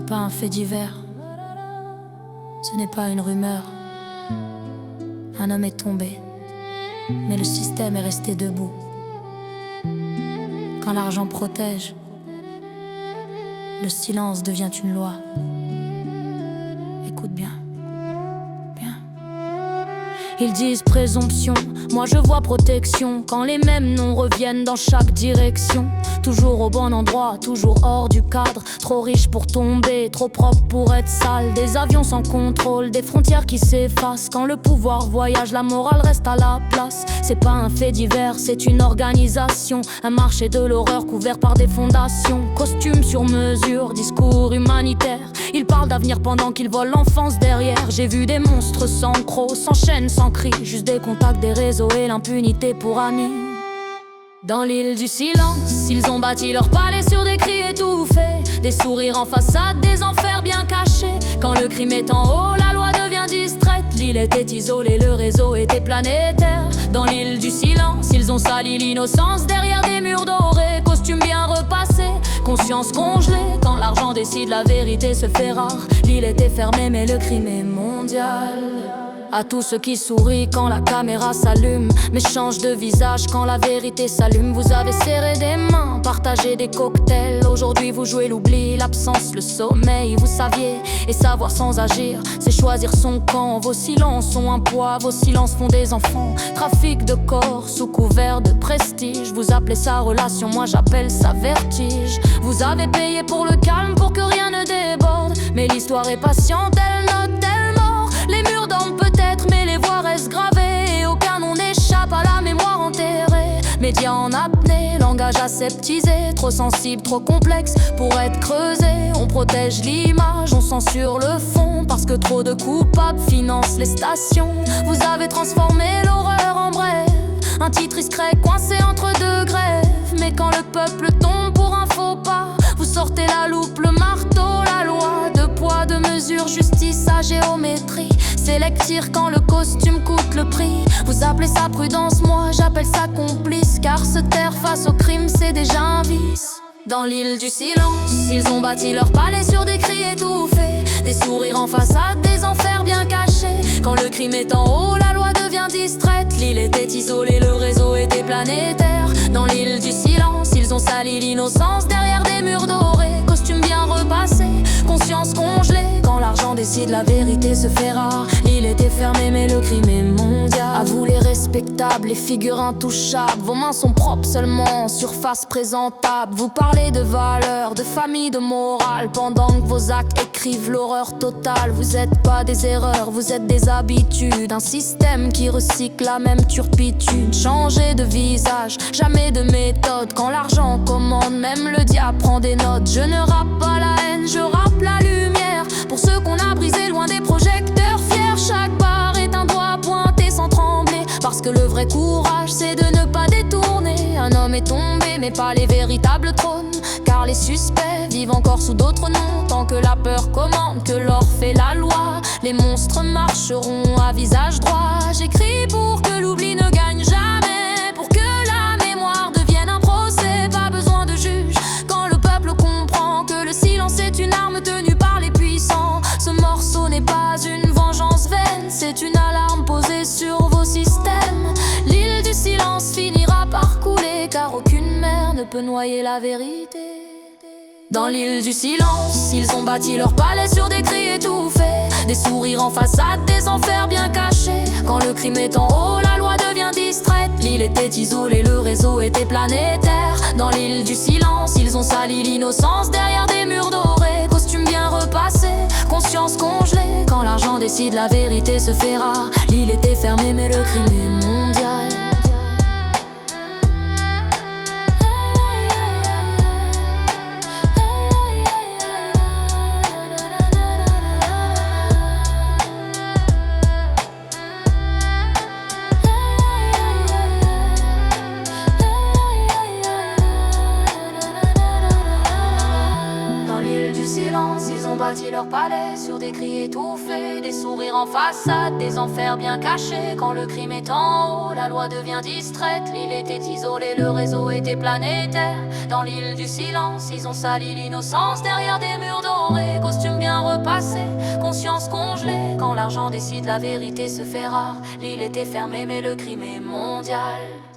pas un fait divers, ce n'est pas une rumeur. Un homme est tombé, mais le système est resté debout. Quand l'argent protège, le silence devient une loi. Écoute bien, bien. Ils disent présomption, moi je vois protection. Quand les mêmes noms reviennent dans chaque direction. Toujours au bon endroit, toujours hors du cadre. Trop riche pour tomber, trop propre pour être sale. Des avions sans contrôle, des frontières qui s'effacent. Quand le pouvoir voyage, la morale reste à la place. C'est pas un fait divers, c'est une organisation. Un marché de l'horreur couvert par des fondations. Costumes sur mesure, discours humanitaire. Ils parlent d'avenir pendant qu'ils volent l'enfance derrière. J'ai vu des monstres sans crocs, sans chaîne, sans cri. Juste des contacts, des réseaux et l'impunité pour amis. Dans l'île du silence, ils ont bâti leur palais sur des cris étouffés. Des sourires en façade, des enfers bien cachés. Quand le crime est en haut, la loi devient distraite. L'île était isolée, le réseau était planétaire. Dans l'île du silence, ils ont sali l'innocence derrière des murs dorés. Costumes bien repassés, conscience congelée. Quand l'argent décide, la vérité se fait rare. L'île était fermée, mais le crime est mondial. À tous ceux qui sourient quand la caméra s'allume, mais changent de visage quand la vérité s'allume. Vous avez serré des mains, partagé des cocktails. Aujourd'hui vous jouez l'oubli, l'absence, le sommeil. Vous saviez, et savoir sans agir, c'est choisir son camp. Vos silences ont un poids, vos silences font des enfants. Trafic de corps sous couvert de prestige. Vous appelez ça relation, moi j'appelle ça vertige. Vous avez payé pour le calme, pour que rien ne déborde. Mais l'histoire est patiente, elle note, elle mord. Les murs dorment peut-être, mais les voix restent gravées. Et aucun nom n'échappe à la mémoire enterrée. Médias en apnée, langage aseptisé. Trop sensible, trop complexe pour être creusé. On protège l'image, on censure le fond. Parce que trop de coupables financent les stations. Vous avez transformé l'horreur en brève. Un titre discret coincé entre deux grèves. Mais quand le peuple tombe pour un faux pas, vous sortez la loupe, le marteau, la loi. Deux poids, deux mesures, justice à géométrie. Sélectir quand le costume coûte le prix. Vous appelez ça prudence, moi j'appelle ça complice. Car se taire face au crime c'est déjà un vice. Dans l'île du silence, ils ont bâti leur palais sur des cris étouffés. Des sourires en façade, des enfers bien cachés. Quand le crime est en haut, la loi devient distraite. L'île était isolée, le réseau était planétaire. Dans l'île du silence, ils ont sali l'innocence derrière des murs dorés. Costumes bien repassés, conscience congelée. Quand l'argent décide, la vérité se fait rare. L'île était fermée, mais le crime est mondial. À vous les respectables, les figures intouchables. Vos mains sont propres seulement, en surface présentable. Vous parlez de valeurs, de famille, de morale, pendant que vos actes écrivent l'horreur totale. Vous êtes pas des erreurs, vous êtes des habitudes. Un système qui recycle la même turpitude. Changez de visage, jamais de méthode. Quand l'argent commande, même le diable prend des notes. Je ne rappe pas la haine, je rappe la lumière. Pour ceux qu'on a brisés loin des projecteurs fiers. Chaque barre est un doigt pointé sans trembler. Parce que le vrai courage c'est de ne pas détourner. Un homme est tombé mais pas les véritables trônes. Car les suspects vivent encore sous d'autres noms. Tant que la peur commande, que l'or fait la loi. Les monstres marcheront à visage droit. J'écris pour que l'oubli ne gagne jamais. Pour que la mémoire devienne un procès. Pas besoin de juge quand le peuple comprend que le silence est une arme tenue par les puissants. Ce morceau n'est pas une vengeance vaine, c'est une alarme posée sur vos systèmes. L'île du silence finira par couler, car aucune mer ne peut noyer la vérité. Dans l'île du silence, ils ont bâti leur palais sur des cris étouffés. Des sourires en façade, des enfers bien cachés. Quand le crime est en haut, la loi devient distraite. L'île était isolée, le réseau était planétaire. Dans l'île du silence, ils ont sali l'innocence derrière des murs dorés. Costumes bien repassés, conscience congelée. Quand l'argent décide, la vérité se fait rare. L'île était fermée, mais le crime est mondial. Ils ont bâti leur palais, sur des cris étouffés, des sourires en façade, des enfers bien cachés. Quand le crime est en haut, la loi devient distraite. L'île était isolée, le réseau était planétaire. Dans l'île du silence, ils ont sali l'innocence. Derrière des murs dorés, costumes bien repassés, conscience congelée. Quand l'argent décide, la vérité se fait rare. L'île était fermée mais le crime est mondial.